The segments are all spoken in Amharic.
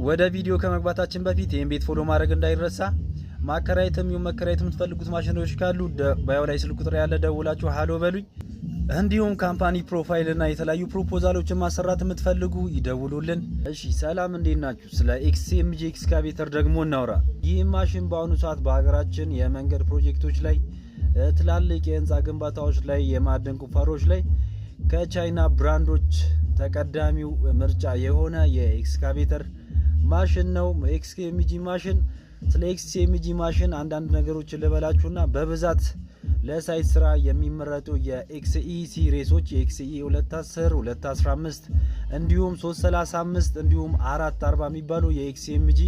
ወደ ቪዲዮ ከመግባታችን በፊት ይሄን ቤት ፎሎ ማድረግ እንዳይረሳ። ማከራየትም ይሁን መከራየት የምትፈልጉት ማሽኖች ካሉ ባዮ ላይ ስልክ ቁጥር ያለ ደውላችሁ ሃሎ በሉኝ። እንዲሁም ካምፓኒ ፕሮፋይል እና የተለያዩ ፕሮፖዛሎችን ማሰራት የምትፈልጉ ይደውሉልን። እሺ ሰላም፣ እንዴት ናችሁ? ስለ ኤክስኤምጂ ኤክስካቬተር ደግሞ እናውራ። ይህ ማሽን በአሁኑ ሰዓት በሀገራችን የመንገድ ፕሮጀክቶች ላይ፣ ትላልቅ የህንፃ ግንባታዎች ላይ፣ የማዕድን ቁፋሮች ላይ ከቻይና ብራንዶች ተቀዳሚው ምርጫ የሆነ የኤክስካቬተር ማሽን ነው። ኤክስኤምጂ ማሽን። ስለ ኤክስኤምጂ ማሽን አንዳንድ ነገሮችን ልበላችሁና በብዛት ለሳይት ስራ የሚመረጡ የኤክስኢ ሲሪሶች የኤክስኢ 210 215 እንዲሁም 335 እንዲሁም 440 የሚባሉ የኤክስኤምጂ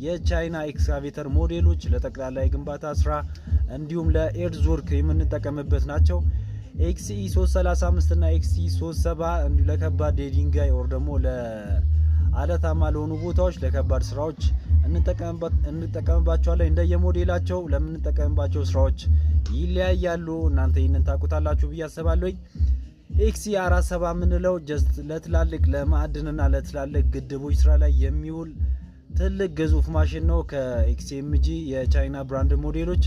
የቻይና ኤክስካቬተር ሞዴሎች ለጠቅላላ የግንባታ ስራ እንዲሁም ለኤርዝ ወርክ የምንጠቀምበት ናቸው። ኤክስኢ 335 እና ኤክስኢ 37 እንዲሁ ለከባድ የድንጋይ ወር ደግሞ ለአለታማ ለሆኑ ቦታዎች ለከባድ ስራዎች እንጠቀምባቸዋለን። እንደየሞዴላቸው ለምንጠቀምባቸው ስራዎች ይለያያሉ። እናንተ ይህንን ታውቁታላችሁ ብዬ አስባለሁ። ኤክስኢ 47 የምንለው ጀስት ለትላልቅ ለማዕድንና ለትላልቅ ግድቦች ስራ ላይ የሚውል ትልቅ ግዙፍ ማሽን ነው ከኤክስኤምጂ የቻይና ብራንድ ሞዴሎች።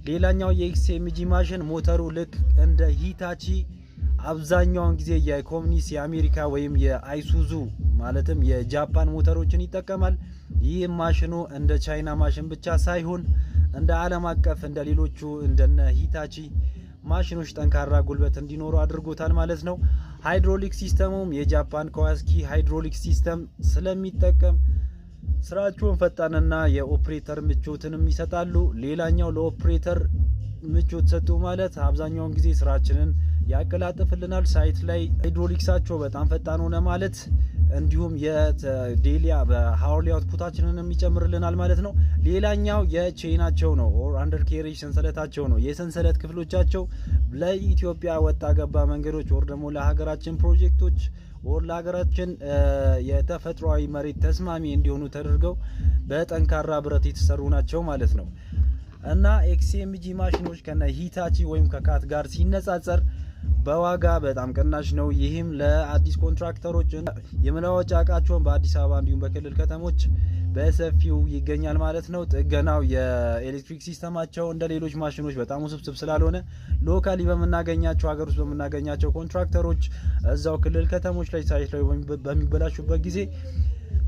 ሌላኛው የኤክስኤምጂ ማሽን ሞተሩ ልክ እንደ ሂታቺ አብዛኛውን ጊዜ የኮሚኒስት የአሜሪካ ወይም የአይሱዙ ማለትም የጃፓን ሞተሮችን ይጠቀማል። ይህ ማሽኑ እንደ ቻይና ማሽን ብቻ ሳይሆን እንደ ዓለም አቀፍ እንደ ሌሎቹ እንደነ ሂታቺ ማሽኖች ጠንካራ ጉልበት እንዲኖሩ አድርጎታል ማለት ነው። ሃይድሮሊክ ሲስተሙም የጃፓን ካዋሳኪ ሃይድሮሊክ ሲስተም ስለሚጠቀም ስራቸውን ፈጣንና የኦፕሬተር ምቾትንም ይሰጣሉ። ሌላኛው ለኦፕሬተር ምቾት ሰጡ ማለት አብዛኛውን ጊዜ ስራችንን ያቀላጥፍልናል። ሳይት ላይ ሃይድሮሊክሳቸው በጣም ፈጣን ሆነ ማለት እንዲሁም የዴሊያ በሃውርሊ አውትፑታችንን ይጨምርልናል ማለት ነው። ሌላኛው የቼናቸው ነው ኦር አንደር ኬሬጅ ሰንሰለታቸው ነው። የሰንሰለት ክፍሎቻቸው ለኢትዮጵያ ወጣ ገባ መንገዶች ኦር ደግሞ ለሀገራችን ፕሮጀክቶች ኦር ለሀገራችን የተፈጥሯዊ መሬት ተስማሚ እንዲሆኑ ተደርገው በጠንካራ ብረት የተሰሩ ናቸው ማለት ነው። እና ኤክስኤምጂ ማሽኖች ከነ ሂታቺ ወይም ከካት ጋር ሲነጻጸር በዋጋ በጣም ቅናሽ ነው። ይህም ለአዲስ ኮንትራክተሮች የመለዋወጫ እቃቸውን በአዲስ አበባ እንዲሁም በክልል ከተሞች በሰፊው ይገኛል ማለት ነው። ጥገናው የኤሌክትሪክ ሲስተማቸው እንደ ሌሎች ማሽኖች በጣም ውስብስብ ስላልሆነ ሎካሊ በምናገኛቸው ሀገር ውስጥ በምናገኛቸው ኮንትራክተሮች እዛው ክልል ከተሞች ላይ ሳይት ላይ በሚበላሹበት ጊዜ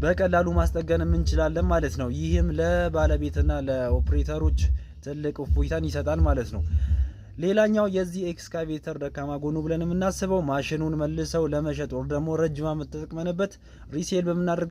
በቀላሉ ማስጠገን እንችላለን ማለት ነው። ይህም ለባለቤትና ለኦፕሬተሮች ትልቅ እፎይታን ይሰጣል ማለት ነው። ሌላኛው የዚህ ኤክስካቬተር ደካማ ጎኑ ብለን የምናስበው ማሽኑን መልሰው ለመሸጥ ወር ደግሞ ረጅም ዓመት ተጠቅመንበት ሪሴል በምናደርግ